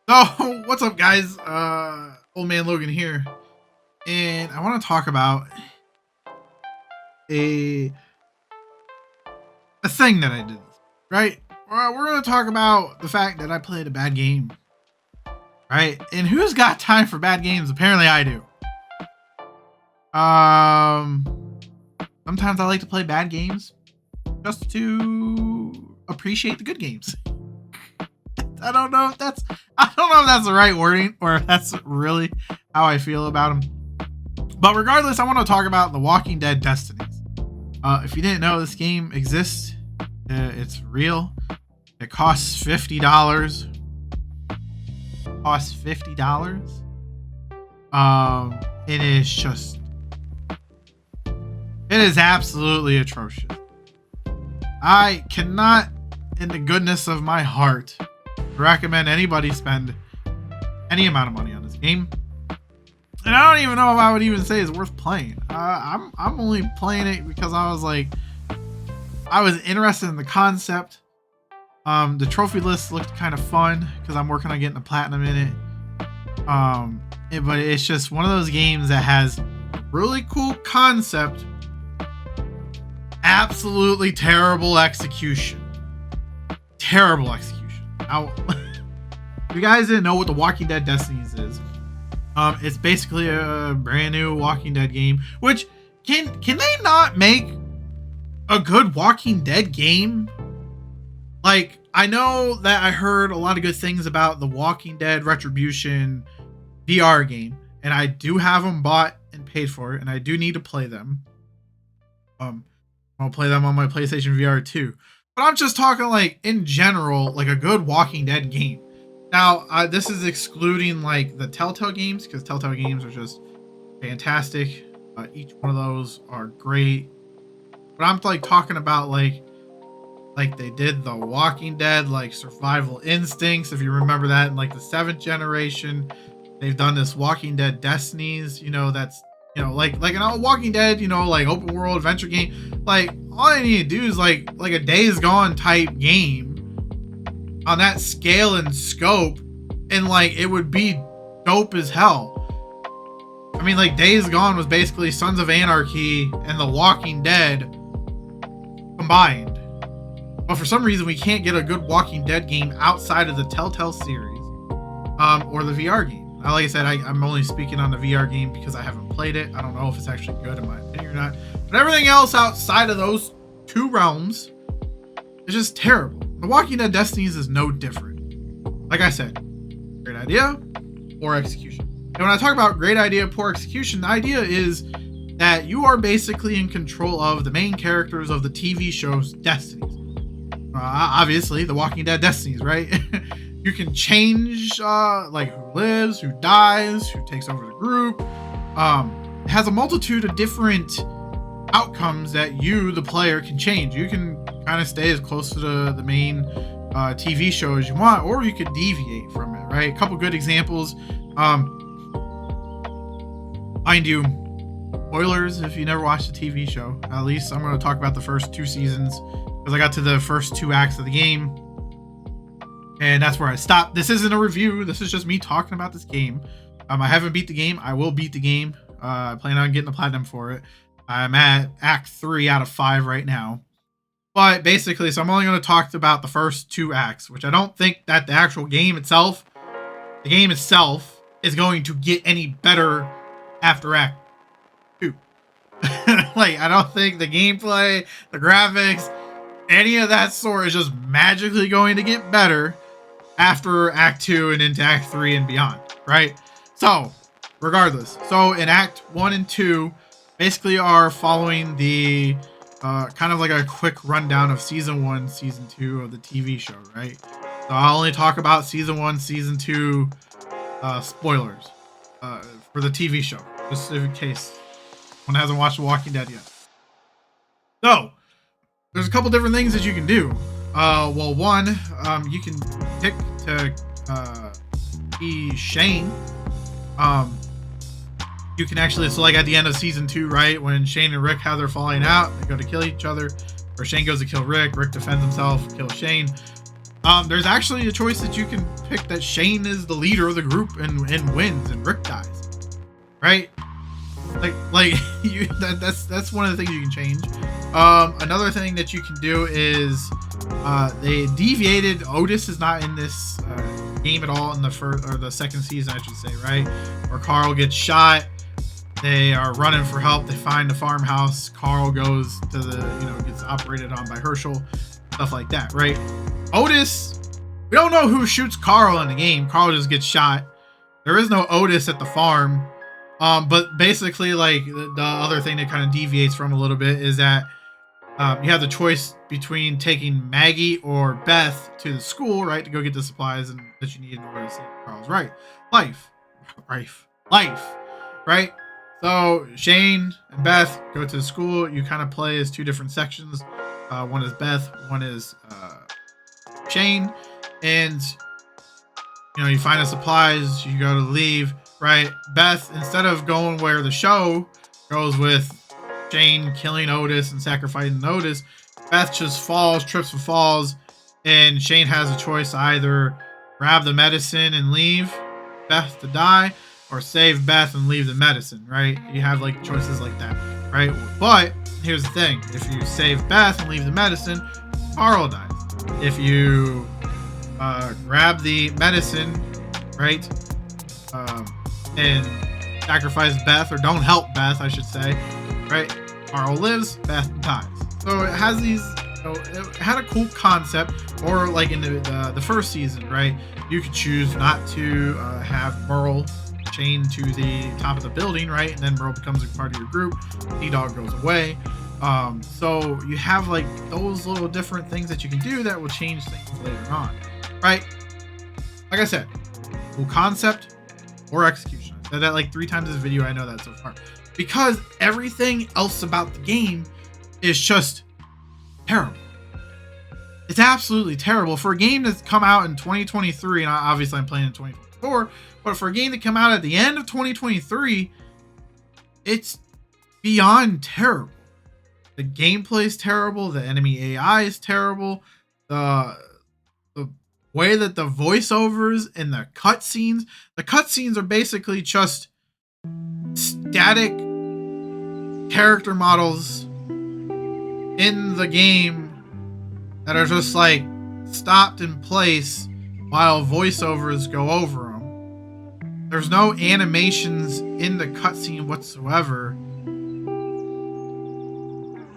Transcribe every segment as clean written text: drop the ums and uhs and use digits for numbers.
So, what's up, guys? Old man Logan here, and I want to talk about a a thing that I did. Right? We're going to talk about the fact that I played a bad game. Right? And who's got time for bad games? Apparently, I do. Sometimes I like to play bad games just to appreciate the good games. I don't know if that's the right wording or if that's really how I feel about them. But regardless, I want to talk about The Walking Dead Destinies. If you didn't know, this game exists. It's real. It costs $50. It is just... It is absolutely atrocious. I cannot, in the goodness of my heart, recommend anybody spend any amount of money on this game. And I don't even know if I would even say it's worth playing. I'm only playing it because I was interested in the concept. The trophy list looked kind of fun because I'm working on getting a platinum in it. But it's just one of those games that has really cool concept, absolutely terrible execution. Terrible execution. Now, if you guys didn't know what The Walking Dead Destinies is, it's basically a brand new Walking Dead game. Which can they not make a good Walking Dead game? Like, I know that I heard a lot of good things about the Walking Dead Retribution VR game, and I do have them bought and paid for, and I do need to play them. I'll play them on my PlayStation VR too. But I'm just talking like in general, like a good Walking Dead game. Now, this is excluding like the Telltale games, because Telltale games are just fantastic. Each one of those are great. But I'm like talking about like they did the Walking Dead, like Survival Instincts, if you remember that, in like the 7th generation. They've done this Walking Dead Destinies, that's like an old Walking Dead, like open world adventure game. Like all I need to do is like a Days Gone type game on that scale and scope, and like it would be dope as hell. I mean, like Days Gone was basically Sons of Anarchy and The Walking Dead combined. But for some reason we can't get a good Walking Dead game outside of the Telltale series or the VR game. Now, like I said, I'm only speaking on the VR game because I haven't played it. I don't know if it's actually good in my opinion or not. But everything else outside of those two realms is just terrible. The Walking Dead Destinies is no different. Like I said, great idea, poor execution. And when I talk about great idea, poor execution, the idea is that you are basically in control of the main characters of the TV show's Destinies. Obviously, The Walking Dead Destinies, right? You can change like who lives, who dies, who takes over the group. It has a multitude of different outcomes that you, the player, can change. You can kind of stay as close to the main TV show as you want, or you could deviate from it, right? A couple good examples. Mind you, spoilers if you never watched the TV show. At least I'm going to talk about the first 2 seasons because I got to the first 2 acts of the game. And that's where I stopped. This isn't a review. This is just me talking about this game. I haven't beat the game. I will beat the game. I plan on getting the platinum for it. I'm at Act 3 out of 5 right now. But basically, so I'm only going to talk about the first 2 acts, which I don't think that the actual game itself, is going to get any better after Act 2. Like, I don't think the gameplay, the graphics, any of that sort is just magically going to get better after Act 2 and into Act 3 and beyond, right? So, regardless. So, in Act 1 and 2, basically are following the kind of like a quick rundown of Season 1, Season 2 of the TV show, right? So, I'll only talk about Season 1, Season 2 spoilers for the TV show, just in case one hasn't watched The Walking Dead yet. So, there's a couple different things that you can do. Well, one, you can pick to be Shane. You can actually, so like at the end of Season 2, right, when Shane and Rick have their falling out, they go to kill each other, or Shane goes to kill Rick, Rick defends himself, kills Shane. There's actually a choice that you can pick that Shane is the leader of the group and wins, and Rick dies. Right? Like you that's one of the things you can change. Another thing that you can do is they deviated. Otis is not in this game at all in the first or the second season, I should say, right? Where Carl gets shot. They are running for help. They find the farmhouse. Carl goes to the, gets operated on by Herschel, stuff like that, right? Otis, we don't know who shoots Carl in the game. Carl just gets shot. There is no Otis at the farm. But basically, like, the other thing that kind of deviates from a little bit is that you have the choice between taking Maggie or Beth to the school, right, to go get the supplies and that you need in order to save Carl's life, right? So Shane and Beth go to the school. You kind of play as two different sections. One is Beth, one is Shane, and you find the supplies. You go to leave, right? Beth, instead of going where the show goes with Shane killing Otis and sacrificing Otis, Beth just trips and falls, and Shane has a choice to either grab the medicine and leave Beth to die, or save Beth and leave the medicine, right? You have like choices like that, right? But here's the thing: if you save Beth and leave the medicine, Carl dies. If you grab the medicine, right, and sacrifice Beth, or don't help Beth, I should say, right, Carl lives, Beth dies. So it has these, it had a cool concept. Or like in the first season, right, you could choose not to have Merle chained to the top of the building, right, and then Merle becomes a part of your group. T-Dog goes away. So you have like those little different things that you can do that will change things later on, right? Like I said, cool concept or execution. I said that like 3 times in this video. I know that so far, because everything else about the game is just terrible. It's absolutely terrible for a game that's come out in 2023, and obviously I'm playing in 2024, but for a game to come out at the end of 2023, it's beyond terrible. The gameplay is terrible. The enemy AI is terrible. The way that the voiceovers and the cutscenes are basically just static character models in the game that are just like stopped in place while voiceovers go over them. There's no animations in the cutscene whatsoever,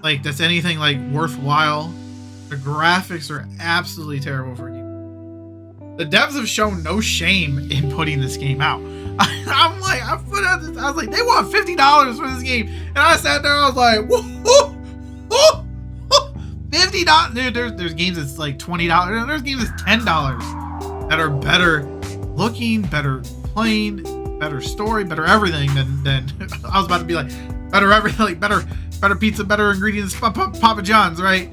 like that's anything like worthwhile. The graphics are absolutely terrible for a game. The devs have shown no shame in putting this game out. I was like, they want $50 for this game, and I sat there, I was like, whoa. $50, dude. There's games that's like $20. There's games that's $10 that are better looking, better playing, better story, better everything than I was about to be like better everything, like better pizza, better ingredients, Papa John's, right?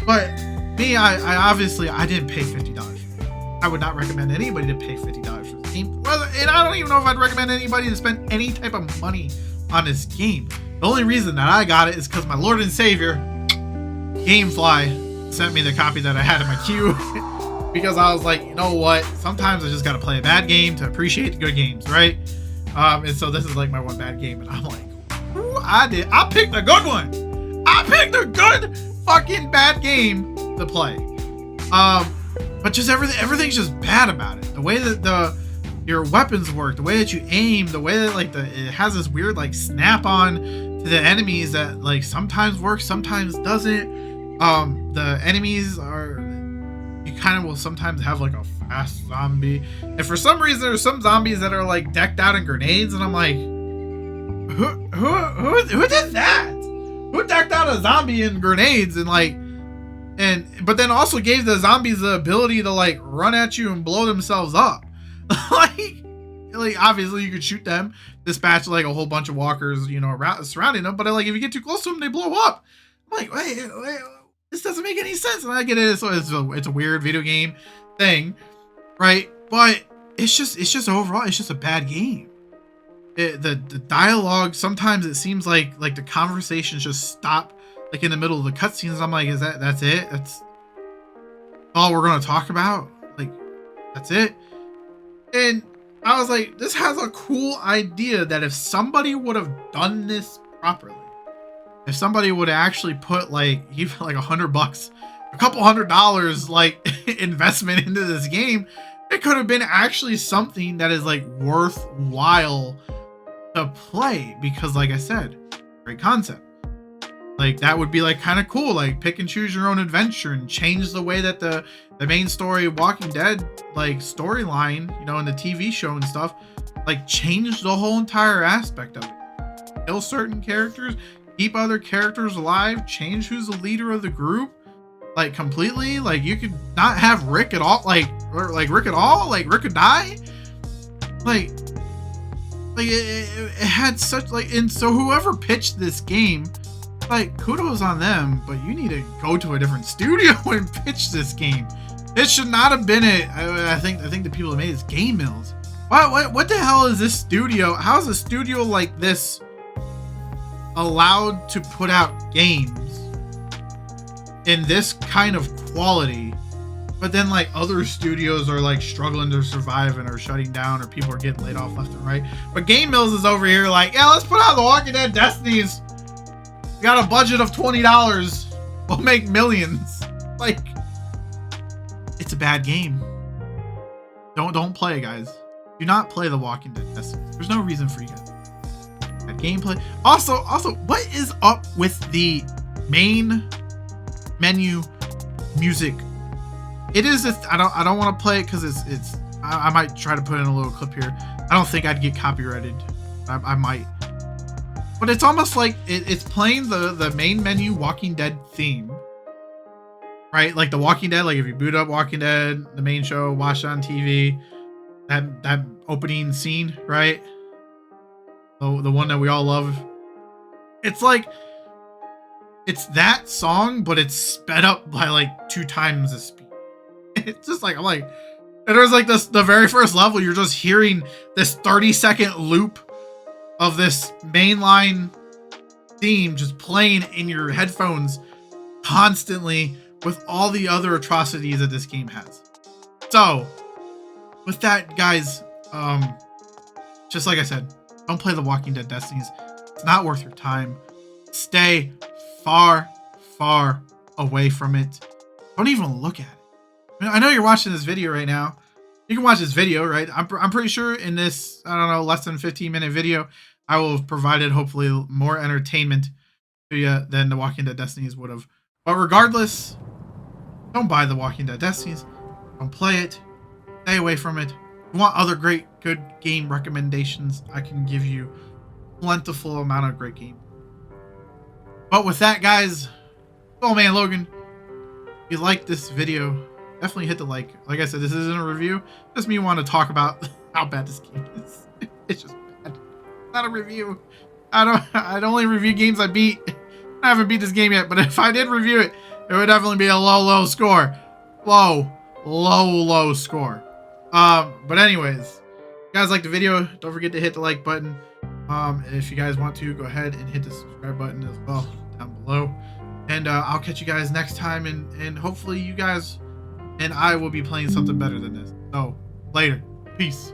But me, I obviously didn't pay $50. I would not recommend anybody to pay $50 for this game. And I don't even know if I'd recommend anybody to spend any type of money on this game. The only reason that I got it is because my Lord and Savior, Gamefly, sent me the copy that I had in my queue. Because I was like, you know what? Sometimes I just gotta play a bad game to appreciate the good games, right? And so this is like my one bad game, and I'm like, ooh, I picked a good one. I picked a good fucking bad game to play. But just everything's just bad about it. The way that your weapons work, the way that you aim, the way that like it has this weird like snap on to the enemies that like sometimes works, sometimes doesn't. The enemies are, you kind of will sometimes have like a fast zombie, and for some reason there's some zombies that are like decked out in grenades, and I'm like, who did that? Who decked out a zombie in grenades and like, but then also gave the zombies the ability to like run at you and blow themselves up. like obviously you could shoot them, dispatch like a whole bunch of walkers, around surrounding them, but like if you get too close to them, they blow up. I'm like, wait, this doesn't make any sense. And I get it, so it's a weird video game thing, right? But it's just overall, it's just a bad game. The dialogue, sometimes it seems like the conversations just stop like in the middle of the cutscenes. I'm like, that's it? all we're gonna talk about. Like, that's it. And I was like, this has a cool idea that if somebody would have done this properly, if somebody would actually put like even like $100, a couple $100 like investment into this game, it could have been actually something that is like worthwhile to play, because like I said, great concept. Like that would be like kind of cool, like pick and choose your own adventure and change the way that the main story Walking Dead like storyline, you know, in the TV show and stuff, like change the whole entire aspect of it. Kill certain characters, keep other characters alive, change who's the leader of the group, like completely. Like you could not have Rick at all, like Rick at all, like Rick could die. Like it had such like, and so whoever pitched this game, like kudos on them, but you need to go to a different studio and pitch this game. It should not have been it. I think the people that made this Game Mills. What the hell is this studio? How is a studio like this allowed to put out games in this kind of quality, but then like other studios are like struggling to survive and are shutting down, or people are getting laid off left and right? But Game Mills is over here like, yeah, let's put out The Walking Dead Destinies. We got a budget of $20. We'll make millions. Like, it's a bad game. Don't play it, guys. Do not play The Walking Dead Destinies. There's no reason for you guys. Bad gameplay. Also, what is up with the main menu music? It is this. I don't want to play it because it's. I might try to put in a little clip here. I don't think I'd get copyrighted. I might. But it's almost like it's playing the main menu Walking Dead theme, right? Like The Walking Dead, like if you boot up Walking Dead, the main show, watch it on TV, that opening scene, right? The one that we all love. It's like, it's that song, but it's sped up by like 2 times the speed. It's just like, I'm like, and there's like this, the very first level, you're just hearing this 30-second loop of this mainline theme just playing in your headphones constantly with all the other atrocities that this game has. So with that, guys, just like I said, don't play The Walking Dead Destinies. It's not worth your time. Stay far away from it. Don't even look at it. I mean, I know you're watching this video right now. You can watch this video, right? I'm pretty sure in this, I don't know, less than 15-minute video, I will have provided hopefully more entertainment to you than The Walking Dead Destinies would have. But regardless, don't buy The Walking Dead Destinies. Don't play it. Stay away from it. If you want other great, good game recommendations, I can give you plentiful amount of great game. But with that, guys, oh man, Logan, if you like this video, definitely hit the like. Like I said, this isn't a review. Just me want to talk about how bad this game is. It's just bad. Not a review. I'd only review games I beat. I haven't beat this game yet, but if I did review it, it would definitely be a low score. Low score. But anyways, if you guys like the video, don't forget to hit the like button. If you guys want to, go ahead and hit the subscribe button as well down below. And I'll catch you guys next time, and hopefully you guys and I will be playing something better than this. So, later. Peace.